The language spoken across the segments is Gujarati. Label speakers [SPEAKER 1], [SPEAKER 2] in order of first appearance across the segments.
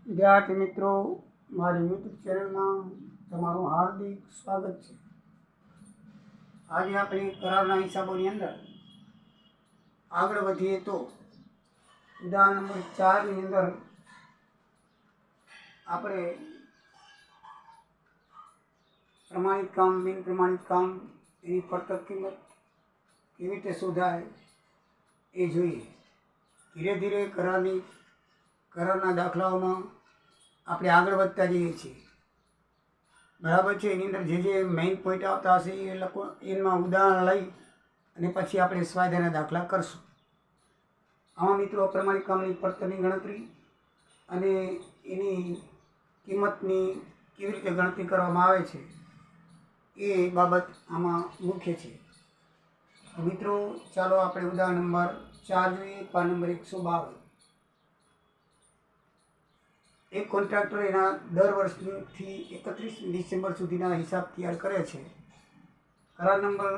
[SPEAKER 1] વિદ્યાર્થી મિત્રો, મારી યુટ્યુબ ચેનલમાં તમારું હાર્દિક સ્વાગત છે. આજે આપણે કરારના હિસાબોની અંદર આગળ વધીએ તો ઉદાહરણ નંબર 4ની અંદર આપણે પ્રમાણિત કામ, બિન પ્રમાણિત કામ, એની પડતર કિંમત કેવી રીતે શોધાય એ જોઈએ. ધીરે ધીરે કરારના દાખલાઓમાં આપણે આગળ વધતા જઈએ છીએ. બરાબર છે. એની અંદર જે મેઇન પોઈન્ટ આવતા હશે એ લોકો એમાં ઉદાહરણ લઈ અને પછી આપણે સ્વાધ્યાયના દાખલા કરશું. આમાં મિત્રો અપ્રમાણિત કામની પડતરની ગણતરી અને એની કિંમતની કેવી રીતે ગણતરી કરવામાં આવે છે એ બાબત આમાં મુખ્ય છે. મિત્રો ચાલો આપણે ઉદાહરણ નંબર 4 જોઈએ. PAN number 152. એક કોન્ટ્રાક્ટર એના દર વર્ષથી 31 ડિસેમ્બર સુધીના હિસાબ તૈયાર કરે છે. કરાર નંબર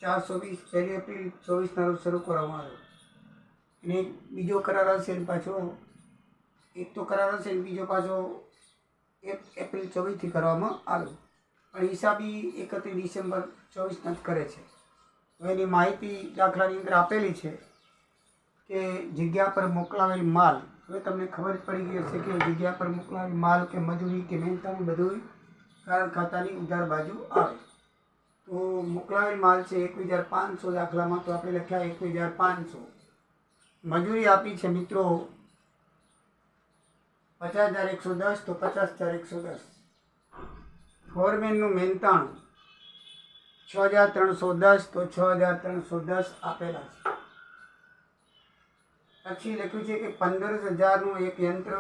[SPEAKER 1] 420 1 એપ્રિલ 24ના રોજ શરૂ કરવામાં આવ્યો. અને બીજો કરાર હશે પાછો, એક તો કરાર હશે ને બીજો પાછો 1 એપ્રિલ 24થી કરવામાં આવ્યો. પણ હિસાબી 31 ડિસેમ્બર 24ના જ કરે છે. હવે એની માહિતી દાખલાની અંદર આપેલી છે કે જગ્યા પર મોકલાવેલ માલ. હવે તમને ખબર પડી ગઈ હશે કે જગ્યા પર મોકલાવેલ માલ કે મજૂરી કે મહેનતાનું બધું કરાર ખાતાની ઉધાર બાજુ આવે. તો મોકલાવેલ માલ છે 21,500 દાખલામાં, તો આપણે લખ્યા 21,500. મજૂરી આપી છે મિત્રો 50,110, તો 50,110. ફોરમેનનું મહેનતાણું 6,310, તો 6,310 આપેલા છે. પછી લખ્યું છે કે 15,000નું એક યંત્ર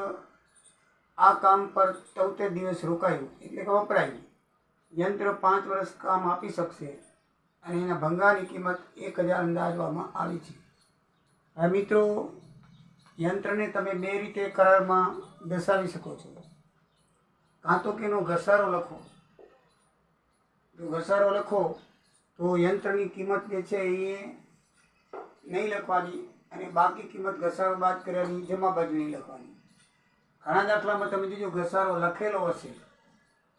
[SPEAKER 1] આ કામ પર 73 દિવસ રોકાયું, એટલે કે વપરાયું. યંત્ર 5 વર્ષ કામ આપી શકશે અને એના ભંગારની કિંમત 1,000 અંદાજવામાં આવી છે. હવે મિત્રો, યંત્રને તમે બે રીતે કરારમાં દર્શાવી શકો છો. કાં તો કે એનો ઘસારો લખો. જો ઘસારો લખો તો યંત્રની કિંમત જે છે એ નહીં લખવાની અને બાકી કિંમત ઘસારો બાદ કર્યાની જમા બાજુ નહીં લખવાની. ઘણા દાખલામાં તમે જોજો ઘસારો લખેલો હશે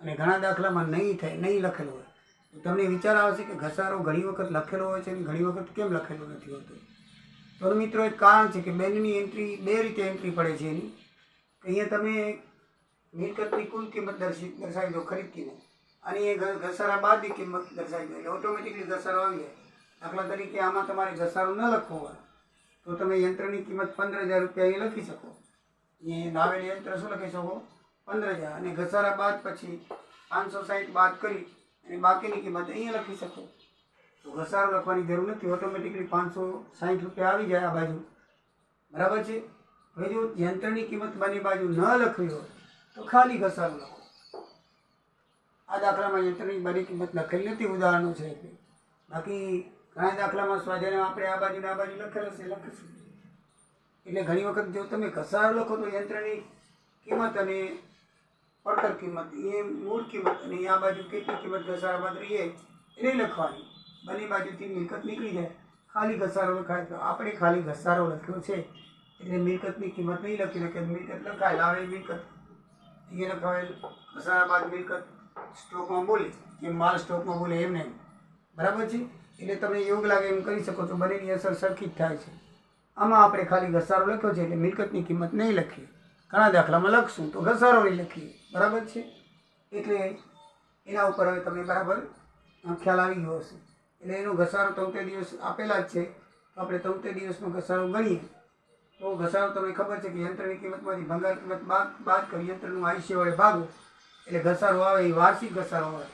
[SPEAKER 1] અને ઘણા દાખલામાં નહીં લખેલો હોય. તો તમને વિચાર આવશે કે ઘસારો ઘણી વખત લખેલો હોય છે અને ઘણી વખત કેમ લખેલો નથી હોતો. તો મિત્રો એક કારણ છે કે બેંકની એન્ટ્રી બે રીતે એન્ટ્રી પડે છે એની. અહીંયા તમે મિલકતની કુલ કિંમત દર્શાવી દો, ખરીદ કિંમત, અને એ ઘસારા બાદની કિંમત દર્શાવી દો, એટલે ઓટોમેટિકલી ઘસારો આવી જાય. દાખલા તરીકે આમાં તમારે ઘસારો ન લખવો હોય તો તમે યંત્રની કિંમત 15,000 રૂપિયા એ લખી શકો. એ લાવેલ યંત્ર શું લખી શકો? 15,000. અને ઘસારા બાદ પછી 560 બાદ કરી અને બાકીની કિંમત અહીંયા લખી શકો. તો ઘસારો લખવાની જરૂર નથી, ઓટોમેટિકલી 560 રૂપિયા આવી જાય આ બાજુ. બરાબર છે. હવે જો યંત્રની કિંમત બંને બાજુ ન લખવી હોય તો ખાલી ઘસારો લખો. આ દાખલામાં યંત્રની બધી કિંમત લખેલી નથી, ઉદાહરણો છે એટલે. બાકી ઘણા દાખલામાં સ્વાધ્યાયમાં આપણે આ બાજુ લખેલ હશે, લખીશું. એટલે ઘણી વખત જો તમે ઘસારો લખો તો યંત્રની કિંમત અને પડતર કિંમત એ મૂળ કિંમત અને આ બાજુ કેટલી કિંમત ઘસારા બાદ રહીએ એ નહીં લખવાની. બંને બાજુથી મિલકત નીકળી જાય, ખાલી ઘસારો લખાય. તો આપણે ખાલી ઘસારો લખ્યો છે એટલે મિલકતની કિંમત નહીં લખી કે મિલકત લખાય, લાવેલ મિલકત અહીંયા લખાવેલ, ઘસારા બાદ મિલકત સ્ટોકમાં બોલે એમ, માલ સ્ટોકમાં બોલે એમને. બરાબર છે. એટલે તમને યોગ લાગે એમ કરી શકો છો. બંનેની અસર સરખી જ થાય છે. આમાં આપણે ખાલી ઘસારો લખ્યો છે એટલે મિલકતની કિંમત નહીં લખીએ. ઘણા દાખલામાં લખશું તો ઘસારો નહીં લખીએ. બરાબર છે. એટલે એના ઉપર હવે તમને બરાબર ખ્યાલ આવી ગયો હશે. એટલે એનો ઘસારો 73 દિવસ આપેલા જ છે, તો આપણે 73 દિવસનો ઘસારો ગણીએ તો ઘસારો તમને ખબર છે કે યંત્રની કિંમતમાંથી ભંગાર કિંમત બાદ કરી યંત્રનું આયુષ્ય વડે ભાગો એટલે ઘસારો આવે એ વાર્ષિક ઘસારો આવે.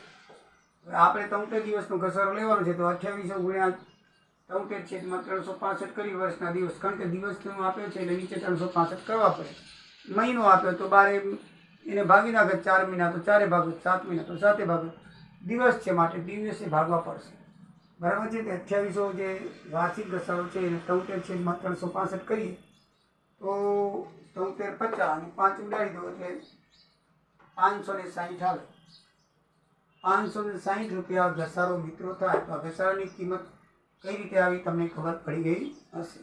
[SPEAKER 1] આપણે 73 દિવસનો ઘસારો લેવાનો છે તો 2800 ગુણ્યા 73 છે એમાં 365 કરી વર્ષના દિવસ, કારણ કે દિવસનો આપ્યો છે એટલે નીચે 365 કરવા પડે. મહિનો આપ્યો તો 12 એને ભાગી નાખે, 4 મહિના તો 4 ભાગો, 7 મહિના તો 7 ભાગો. દિવસ છે માટે દિવસે ભાગવા પડશે. બરાબર છે. 2800 જે વાર્ષિક ઘસારો છે એને 73 છે એમાં 365 કરીએ તો 73 50 અને 5 ઉડાડી દો એટલે 560 આવે. 560 રૂપિયા ઘસારો મિત્રો થાય. તો આ ઘસારાની કિંમત કઈ રીતે આવી તમને ખબર પડી ગઈ હશે.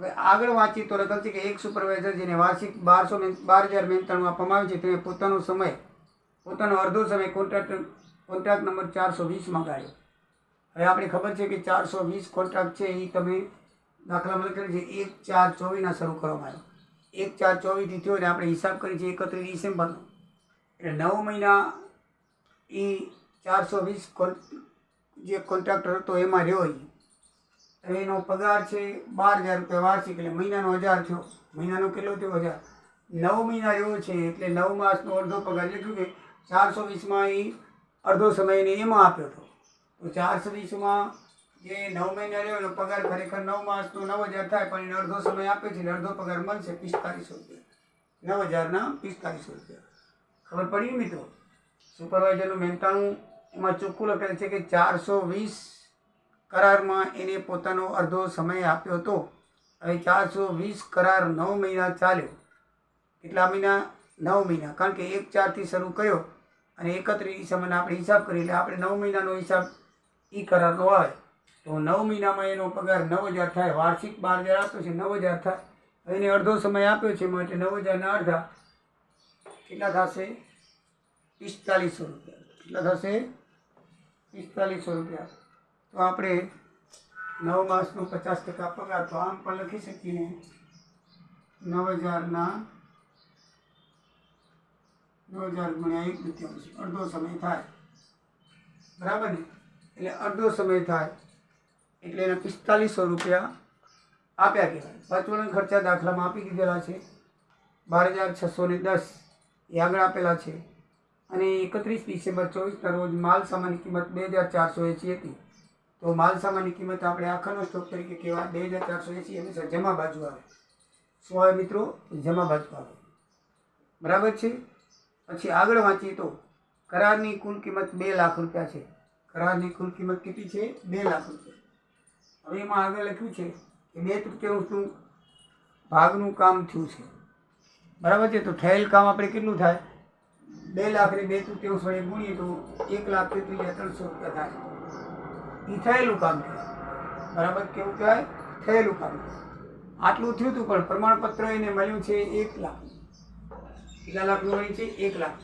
[SPEAKER 1] હવે આગળ વાંચીએ તો લખેલ છે કે એક સુપરવાઇઝર જેને વાર્ષિક 12,000 મહેનતાણું આપવામાં આવે છે તેને પોતાનો અડધો સમય કોન્ટ્રાક્ટ નંબર 420માં ગાળ્યો. હવે આપણે ખબર છે કે 420 કોન્ટ્રાક્ટ છે એ તમે દાખલામાં લખેલું છે 1/4/24 શરૂ કરવામાં આવ્યો. 1/4/24 થયો અને આપણે હિસાબ કરી છે 31 ડિસેમ્બરનો, એટલે 9 મહિના એ 420 જે કોન્ટ્રાક્ટર હતો એમાં રહ્યો. એનો પગાર છે 12,000 રૂપિયા વાર્ષિક, એટલે મહિનાનો 1,000 થયો. મહિનાનો કેટલો થયો? 1,000. 9 મહિના રહ્યો છે એટલે 9 માસનો અડધો પગાર, એટલે કે 420માં એ અડધો સમય એને એમાં આપ્યો હતો. તો 420માં જે 9 મહિના રહ્યો એનો પગાર ખરેખર 9 માસનો 9,000 થાય, પણ એને અડધો સમય આપે છે એટલે અડધો પગાર મળશે 4500 રૂપિયા. 9,000ના 4500 રૂપિયા. ખબર પડી મિત્રો? સુપરવાઇઝરનું મહેનતાણું એમાં ચોખ્ખું લખેલ છે કે 420 કરારમાં એને પોતાનો અડધો સમય આપ્યો હતો. હવે 420 કરાર 9 મહિના ચાલ્યો. કેટલા મહિના? 9 મહિના. કારણ કે 1/4થી શરૂ કર્યો અને 31 ડિસેમ્બરના આપણે હિસાબ કરીએ એટલે આપણે 9 મહિનાનો હિસાબ એ કરારનો આવે. તો 9 મહિનામાં એનો પગાર 9,000 થાય. વાર્ષિક 12,000 આપ્યો છે, 9,000 થાય. હવે એને અડધો સમય આપ્યો છે માટે 9,000ના અડધા કેટલા થશે? 4500 રૂપિયા. કેટલા થશે? 4500 રૂપિયા. તો આપણે 9 માસનો 50% પગાર, તો આમ પણ લખી શકીએ ને 9,000 ગુણ્યા 1/2 અડધો સમય થાય. બરાબર ને? એટલે અડધો સમય થાય એટલે એને 4500 રૂપિયા આપ્યા કહેવાય. પાછળના ખર્ચા દાખલામાં આપી દીધેલા છે. 12,610 એ આગળ આપેલા છે. અને 31 ડિસેમ્બર 24ના રોજ માલ સામાનની કિંમત 2,480 હતી. તો માલ સામાનની કિંમત આપણે આખાનો સ્ટોક તરીકે કહેવાય. 2,480 હંમેશા જમા બાજુ આવે. શું આવે મિત્રો? જમા બાજુ આવે. બરાબર છે? પછી આગળ વાંચીએ તો કરારની કુલ કિંમત 2 લાખ રૂપિયા છે. કરારની કુલ કિંમત કેટલી છે? 2 લાખ રૂપિયા. હવે એમાં આગળ લખ્યું છે કે 2/3 ભાગનું કામ થયું છે. બરાબર છે? તો થયેલ કામ આપણે કેટલું થાય? 2 લાખને 2/3 વડે ગુણીએ તો 1,33,300 રૂપિયા થાય. એ થયેલું કામ કહેવાય. બરાબર? કેવું કહેવાય? થયેલું કામ. આટલું થયું હતું પણ પ્રમાણપત્ર એને મળ્યું છે 1 લાખ. કેટલા લાખનું મળ્યું છે? 1 લાખ.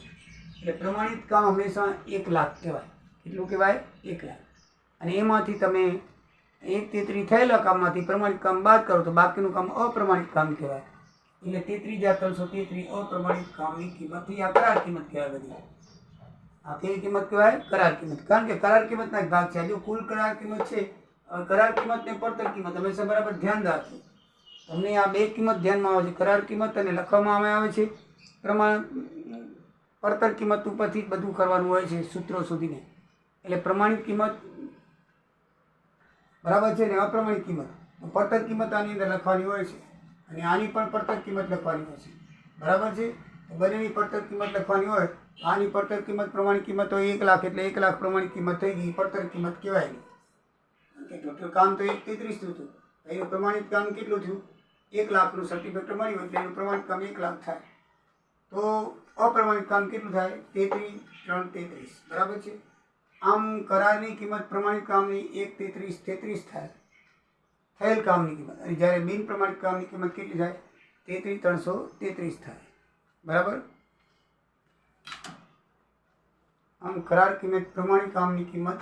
[SPEAKER 1] એટલે પ્રમાણિત કામ હંમેશા 1 લાખ કહેવાય. કેટલું કહેવાય? 1 લાખ. અને એમાંથી તમે 1/33 થયેલા કામમાંથી પ્રમાણિત કામ બાદ કરો તો બાકીનું કામ અપ્રમાણિત કામ કહેવાય. એટલે 33,333 અપ્રમાણિત કામની કિંમત, આ કરાર કિંમત કહેવાય. બધી આ કેવી કિંમત કહેવાય? કરાર કિંમત. કારણ કે કરાર કિંમતના એક ભાગ છે. જો કુલ કરાર કિંમત છે, કરાર કિંમત ને પડતર કિંમત હંમેશા બરાબર ધ્યાન રાખજો. તમને આ બે કિંમત ધ્યાનમાં આવે છે. કરાર કિંમત અને લખવામાં આવે છે પડતર કિંમત ઉપરથી જ બધું કરવાનું હોય છે સૂત્રો સુધીને. એટલે પ્રમાણિત કિંમત બરાબર છે ને અપ્રમાણિત કિંમત. પડતર કિંમત આની અંદર લખવાની હોય છે અને આની પણ પડતર કિંમત લખવાની હોય છે. બરાબર છે? બંનેની પડતર કિંમત લખવાની હોય. આની પડતર કિંમત પ્રમાણિત કિંમત હોય 1 લાખ, એટલે 1 લાખ પ્રમાણિત કિંમત થઈ ગઈ. પડતર કિંમત કહેવાય નહીં. ટોટલ કામ તો 1/33 થયું હતું. એનું પ્રમાણિત કામ કેટલું થયું? 1 લાખનું સર્ટિફિકેટ મળ્યું એટલે એનું પ્રમાણિત કામ 1 લાખ થાય. તો અપ્રમાણિત કામ કેટલું થાય? 33,333. બરાબર છે? આમ કરારની કિંમત પ્રમાણિત કામની 1,33 થાય થયેલ કામની કિંમત, અને જ્યારે બિન પ્રમાણિત કામની કિંમત કેટલી થાય? 33,333 થાય. બરાબર? આમ કરાર કિંમત પ્રમાણિત કામની કિંમત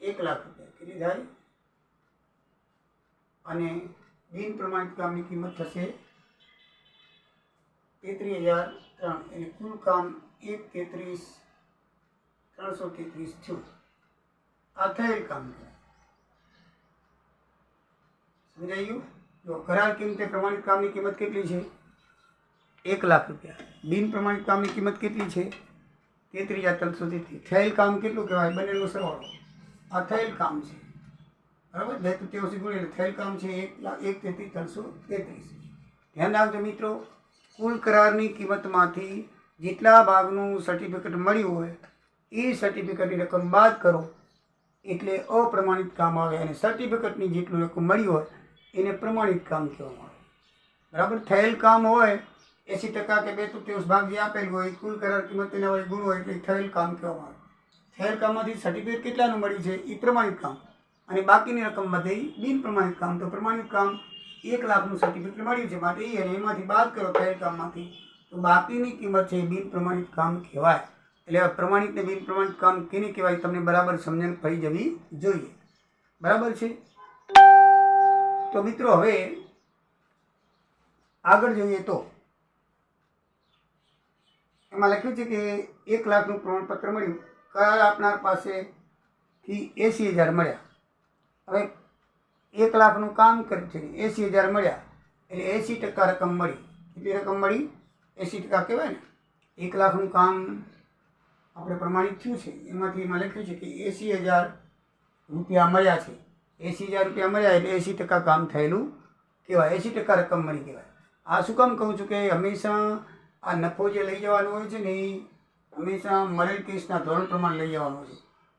[SPEAKER 1] 1 લાખ રૂપિયા કેટલી થાય? અને બિન પ્રમાણિત કામની કિંમત થશે 33,003. એટલે કુલ કામ 1,33,333 થયું. આ થયેલ કામ સમજાઈ ગયું? જો કરાર કિંમતે પ્રમાણિત કામની કિંમત કેટલી છે? 1 લાખ રૂપિયા. બિન પ્રમાણિત કામની કિંમત કેટલી છે? 33,333. થયેલ કામ કેટલું કહેવાય? બંનેનો સરવાળો. આ થયેલ કામ છે. બરાબર? 2/3 ગુણ્યા થયેલ કામ છે 1,33,333. ધ્યાન રાખજો મિત્રો, કુલ કરારની કિંમતમાંથી જેટલા ભાગનું સર્ટિફિકેટ મળ્યું હોય એ સર્ટિફિકેટની રકમ બાદ કરો એટલે અપ્રમાણિત કામ આવે, અને સર્ટિફિકેટની જેટલું રકમ મળી હોય એને પ્રમાણિત કામ કહેવામાં આવે. બરાબર? થયેલ કામ હોય 80% કે 2/3 ભાગ જે આપેલું હોય કુલ કરાર કિંમત એના વડે ગુણ હોય એટલે થયેલ કામ કહેવામાં આવે. થયેલ કામમાંથી સર્ટિફિકેટ કેટલાનું મળ્યું છે? એ પ્રમાણિત કામ. અને બાકીની રકમમાંથી બિન પ્રમાણિત કામ. તો પ્રમાણિત કામ 1 લાખનું સર્ટિફિકેટ મળ્યું છે માટે એ, અને એમાંથી બાદ કરો થયેલ કામમાંથી તો બાકીની કિંમત છે બિન પ્રમાણિત કામ કહેવાય. એટલે પ્રમાણિત ને બિન પ્રમાણિત કામ કેને કહેવાય તમને બરાબર સમજણ પડી જવી જોઈએ. બરાબર છે. તો મિત્રો હવે આગળ જોઈએ તો એમાં લખ્યું છે કે 1 લાખનું પ્રમાણપત્ર મળ્યું, કરાર આપનાર પાસેથી 80,000 મળ્યા. હવે 1 લાખનું કામ કર્યું છે, 80,000 મળ્યા એટલે 80% રકમ મળી. કેટલી રકમ મળી? 80% કહેવાય ને. 1 લાખનું કામ આપણે પ્રમાણિત થયું છે, એમાંથી એમાં લખ્યું છે કે 80,000 રૂપિયા મળ્યા છે. 80,000 રૂપિયા મળ્યા એટલે 80% કામ થયેલું કહેવાય, 80% રકમ મળી કહેવાય. આ શું કામ કહું છું કે હંમેશા આ નફો જે લઈ જવાનો હોય છે ને એ હંમેશા મળેલ કેસના ધોરણ પ્રમાણે લઈ જવાનો છે.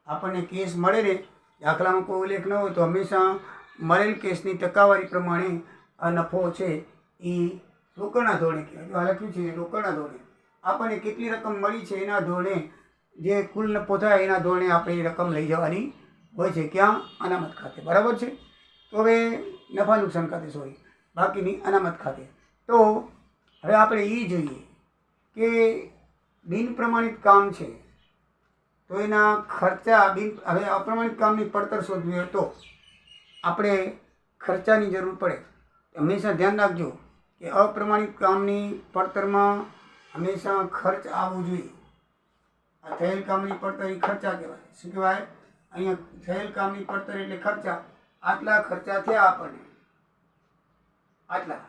[SPEAKER 1] આપણને કેસ મળે ને, દાખલામાં કોઈ ઉલ્લેખ ન હોય તો હંમેશા મળેલ કેસની ટકાવારી પ્રમાણે આ નફો છે એ રોકડના ધોરણે કહેવાય. આ લખ્યું છે રોકડના ધોરણે આપણને કેટલી રકમ મળી છે એના ધોરણે જે કુલ નફો થાય એના ધોરણે આપણે એ રકમ લઈ જવાની હોય છે. ક્યાં? અનામત ખાતે. બરાબર છે. તો હવે નફા નુકસાન ખાતે, સોરી, બાકીની અનામત ખાતે. તો હવે આપણે એ જોઈએ કે બિન પ્રમાણિત કામ છે તો એના ખર્ચા હવે અપ્રમાણિત કામની પડતર શોધવી હોય તો આપણે ખર્ચાની જરૂર પડે. હંમેશા ધ્યાન રાખજો કે અપ્રમાણિત કામની પડતરમાં હંમેશા ખર્ચ આવવું જોઈએ. આ થયેલ કામની પડતર એ ખર્ચા કહેવાય. શું કહેવાય? અહીંયા થયેલ કામની પડતર એટલે ખર્ચા. આટલા ખર્ચા થયા આપણને, આટલા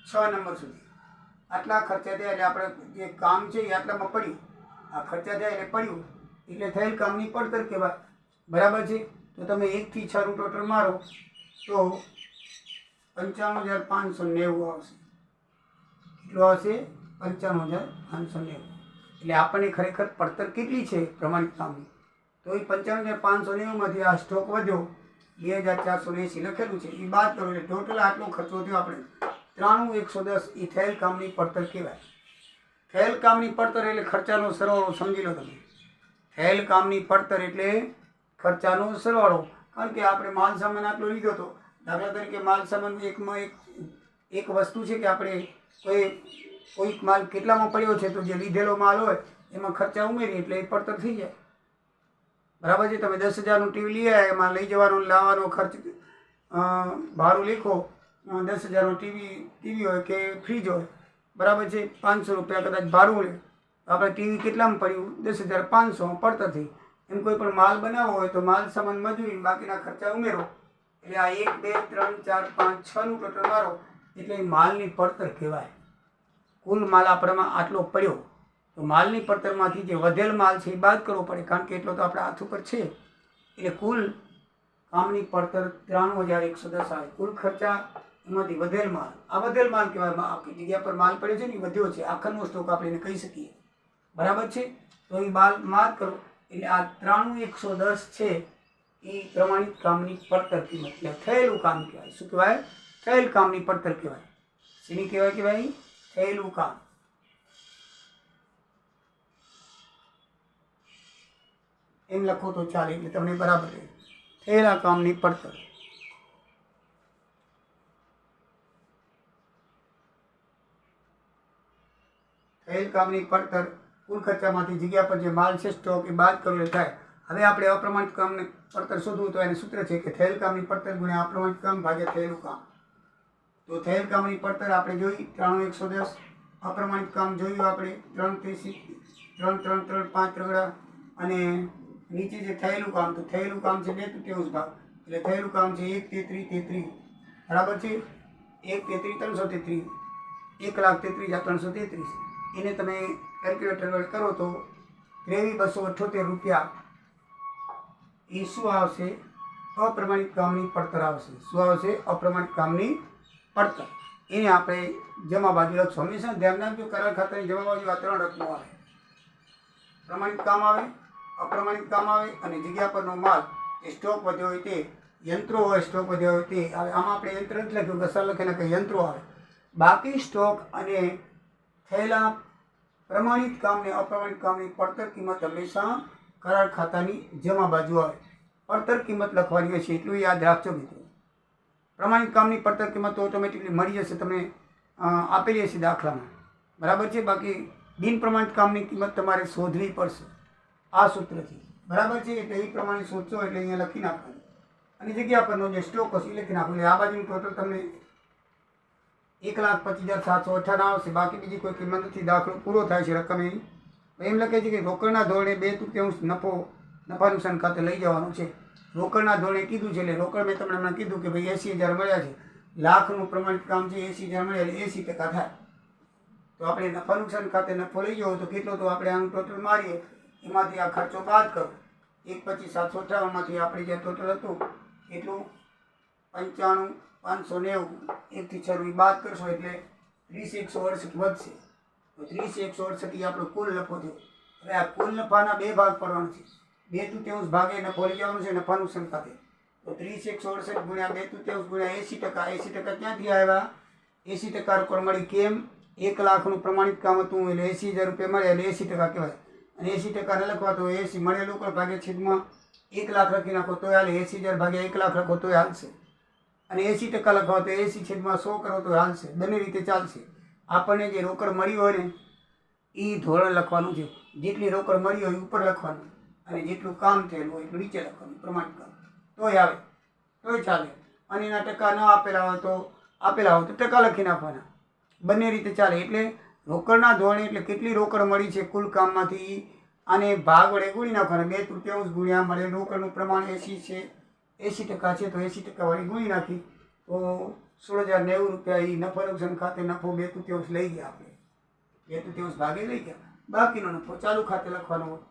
[SPEAKER 1] 6 નંબર સુધી આટલા ખર્ચા થયા એટલે આપણે જે કામ છે એ આટલામાં પડ્યું. આ ખર્ચા થયા એટલે પડ્યું એટલે થયેલ કામની પડતર કહેવાય. બરાબર છે. તો તમે 1 થી 6 નું ટોટલ મારો તો 95,590 આવશે. કેટલું આવશે? 95,590. એટલે આપણને ખરેખર પડતર કેટલી છે પ્રમાણિત કામની? તો એ 95,590માંથી આ સ્ટોક વધ્યો 2,480 લખેલું છે એ બાદ કરો એટલે ટોટલ આટલો ખર્ચો થયો આપણે 93,110. એ થયેલ કામની પડતર કહેવાય. થયેલ કામની પડતર એટલે ખર્ચાનો સરવાળો. સમજી લો તમે, થયેલ કામની પડતર એટલે ખર્ચાનો સરવાળો. કારણ કે આપણે માલ સામાન આટલો લીધો હતો. દાખલા તરીકે માલ સામાન એક વસ્તુ છે કે આપણે કોઈક માલ કેટલામાં પડ્યો છે તો જે લીધેલો માલ હોય એમાં ખર્ચા ઉમેરી એટલે એ પડતર થઈ જાય. બરાબર છે. તમે 10,000નું ટીવી લઈ આવ્યા, એમાં લઈ જવાનો લાવવાનો ખર્ચ ભાડું લખો. 10,000નું ટીવી હોય કે ફ્રીજ હોય, બરાબર છે, 500 રૂપિયા કદાચ ભાડું લે. આપણે ટીવી કેટલામાં પડ્યું? 10,500 પડતર થઈ. એમ કોઈ પણ માલ બનાવવો હોય તો માલ સામાન મજૂરી બાકીના ખર્ચા ઉમેરો એટલે આ 1 2 3 4 5 6 નું ટોટલ મારો એટલે એ માલની પડતર કહેવાય. કુલ માલ આપણામાં આટલો પડ્યો તો માલની પડતરમાંથી જે વધેલ માલ છે એ બાદ કરવો પડે, કારણ કે એટલો તો આપણા હાથ ઉપર છે. એટલે કુલ કામની પડતર 93,110 આવે. કુલ ખર્ચા એમાંથી વધેલ માલ, આ વધેલ માલ કહેવાય. આપણી જગ્યા પર માલ પડ્યો છે ને એ વધ્યો છે, આખરનો સ્ટોક આપણે એને કહી શકીએ. બરાબર છે. તો એ માલ કરો એટલે આ 93,110 છે એ પ્રમાણિત કામની પડતર કિંમત એટલે થયેલું કામ કહેવાય. શું કહેવાય? થયેલ કામની પડતર કહેવાય. શેની કહેવાય? કહેવાય થયેલું કામ. એમ લખો તો ચાલે એટલે તમને બરાબર રહે. થયેલા કામની પડતર. થયેલ કામની પડતર કુલ ખર્ચામાંથી જગ્યા પર જે માલ છે સ્ટોક એ બાદ કરવો થાય. હવે આપણે અપ્રમાણિત કામને પડતર શોધવું તો એનું સૂત્ર છે કે થયેલ કામની પડતર ગુણ્યા અપ્રમાણિત કામ ભાગ્યા થયેલું કામ. તો થયેલ કામની પડતર આપણે જોઈ 93,110. અપ્રમાણિત કામ જોયું આપણે 3,33, 3,3,3, 5 રગડા. અને નીચે જે થયેલું કામ, તો થયેલું કામ છે 2/3 ભાગ એટલે થયેલું કામ છે 1,33,33. બરાબર છે. 1,33,333. 1,33,333. એને તમે કેલ્ક્યુલેટર વડે કરો તો 23,278 રૂપિયા એ શું આવશે? અપ્રમાણિત કામની પડતર આવશે. શું આવશે? અપ્રમાણિત કામની પડતર. એને આપણે જમા બાજુ લખશું. હંમેશા ધ્યાન રાખજો, કરાર ખાતાની જમા બાજુ આ 3 રકમો આવે. પ્રમાણિત કામ આવે, અપ્રમાણિત કામ આવે અને જગ્યા પરનો માલ એ સ્ટોક વધ્યો હોય તે, યંત્રો હોય સ્ટોક વધ્યો હોય તે આવે. આમાં આપણે યંત્ર નથી લખ્યું, કસર લખીને કંઈ યંત્રો આવે. બાકી સ્ટોક અને થયેલા પ્રમાણિત કામ ને અપ્રમાણિત કામની પડતર કિંમત હંમેશા કરાર ખાતાની જમા બાજુ આવે. પડતર કિંમત લખવાની હોય છે, એટલું યાદ રાખજો મિત્રો. પ્રમાણિત કામની પડતર કિંમત તો ઓટોમેટિકલી મળી જશે, તમને આપેલી હશે દાખલામાં, બરાબર છે. બાકી બિન પ્રમાણિત કામની કિંમત તમારે શોધવી પડશે આ સૂત્રથી, બરાબર છે. એટલે એ પ્રમાણે શોધશો એટલે અહીંયા લખી નાખવાનું, અને જગ્યા પરનો જે સ્ટોક હશે એ લખી નાખવું. એટલે આ બાજુનું ટોટલ તમને 1,25,758 આવશે. બાકી બીજી કોઈ કિંમત નથી. દાખલો પૂરો થાય છે. રકમ એમ લખે છે કે રોકડના ધોરણે 2/3 નફા નુકસાન ખાતે લઈ જવાનું છે. રોકડના ધોરણે કીધું છે, એટલે રોકડ મેં તમને હમણાં કીધું કે ભાઈ 80,000 મળ્યા છે, લાખનું પ્રમાણિત કામ છે, 80,000 મળ્યા એટલે 80% થાય. તો આપણે નફા નુકસાન ખાતે નફો લઈ જવો તો કેટલો, તો આપણે આનું ટોટલ મારીએ, એમાંથી આ ખર્ચો બાદ કરો. 1,25,758માંથી આપણે જે ટોટલ હતું એટલું 95,590, 1 થી 6 બાદ કરશો એટલે 30,168 વધશે. તો 30,168 આપણો કુલ નફો થયો. હવે આ કુલ નફાના બે ભાગ પડવાના છે. 2/3 ભાગે નફો લઈ જવાનું છે નફા નુકસાન ખાતે. તો 30,168 ગુણ્યા 2/3 ગુણ્યા 80%. 80% ક્યાંથી આવ્યા? 80% રોકડ મળી. કેમ? 1 લાખનું પ્રમાણિત કામ હતું એટલે 80,000 રૂપિયા મળ્યા એટલે 80% કહેવાય. અને 80% ન લખવા તો 80 મળેલું રોકડ ભાગે છેદમાં 1 લાખ લખી નાખો તો હાલે. 80,000 ભાગ્યા 1 લાખ લખો તો હાલશે. અને 80% લખવા તો 80/100 કરો તો હાલશે. બંને રીતે ચાલશે. આપણને જે રોકડ મળી હોય ને એ ધોરણ લખવાનું છે. જેટલી રોકડ મળી હોય ઉપર લખવાનું, અને જેટલું કામ થયેલું હોય એટલું નીચે લખવાનું. પ્રમાણિત કામ તોય આવે, તોય ચાલે. અને એના ટકા ન આપેલા હોય તો ટકા લખી નાખવાના. બંને રીતે ચાલે. એટલે રોકડના ધોરણે એટલે કેટલી રોકડ મળી છે કુલ કામમાંથી, આને ભાગ વડે ગુણી નાખવાના. 2/3 ગુણ્યા મળે રોકડનું પ્રમાણ 80 છે, 80% છે તો 80% વડે ગુણી નાખી તો 16,090 રૂપિયા એ નફા નુકસાન ખાતે નફો 2/3 લઈ ગયા આપણે. 2/3 ભાગે લઈ ગયા. બાકીનો નફો ચાલુ ખાતે લખવાનો હોય.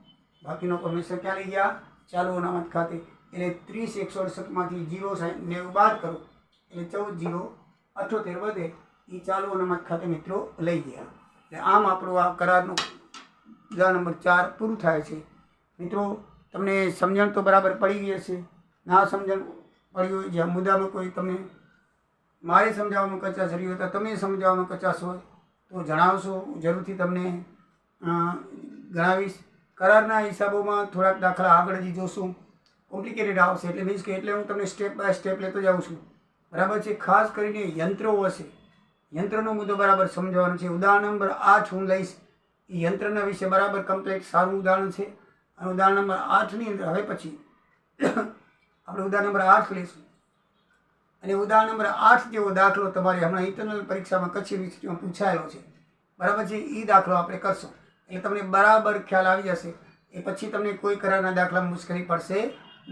[SPEAKER 1] બાકીનો હંમેશા ક્યાં લઈ ગયા? ચાલુ અનામત ખાતે. એટલે 30,168માંથી 0.90 બાદ કરો એટલે 14,078 વધે, એ ચાલુ અનામત ખાતે મિત્રો લઈ ગયા. એટલે આમ આપણું આ કરારનું ઉદાહરણ નંબર 4 પૂરું થાય છે. મિત્રો તમને સમજણ તો બરાબર પડી ગઈ હશે. ના સમજણ પડી હોય, જ્યાં મુદ્દામાં કોઈ તમને મારે સમજાવવામાં કચાશ રહી હોય તો તમે સમજાવવામાં કચાશ હોય તો જણાવશો, જરૂરથી તમને જણાવીશ. કરારના હિસાબોમાં થોડાક દાખલા આગળ હજી જોશું, કોમ્પ્લિકેટેડ આવશે. એટલે મીન્સ કે એટલે હું તમને સ્ટેપ બાય સ્ટેપ લેતો જાઉં છું, બરાબર છે. ખાસ કરીને યંત્રો હશે, યંત્રનો મુદ્દો બરાબર સમજવાનો છે. ઉદાહરણ નંબર 8 હું લઈશ. એ યંત્રના વિશે બરાબર કમ્પ્લીટ સારું ઉદાહરણ છે. અને ઉદાહરણ નંબર 8ની અંદર હવે પછી આપણે ઉદાહરણ નંબર 8 લઈશું. અને ઉદાહરણ નંબર 8 જેવો દાખલો તમારે હમણાં ઇન્ટરનલ પરીક્ષામાં કચ્છી યુનિવર્સિટીમાં પૂછાયેલો છે, બરાબર છે. એ દાખલો આપણે કરશો એટલે તમને બરાબર ખ્યાલ આવી જશે. એ પછી તમને કોઈ કરારના દાખલામાં મુશ્કેલી પડશે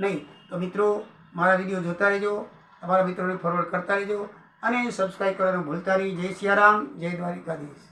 [SPEAKER 1] નહીં. તો મિત્રો મારા વિડીયો જોતા રહેજો, તમારા મિત્રોને ફોરવર્ડ કરતા રહેજો, અને સબસ્ક્રાઈબ કરવાનું ભૂલતા નહીં. જય સિયારામ, જય દ્વારિકાધીશ.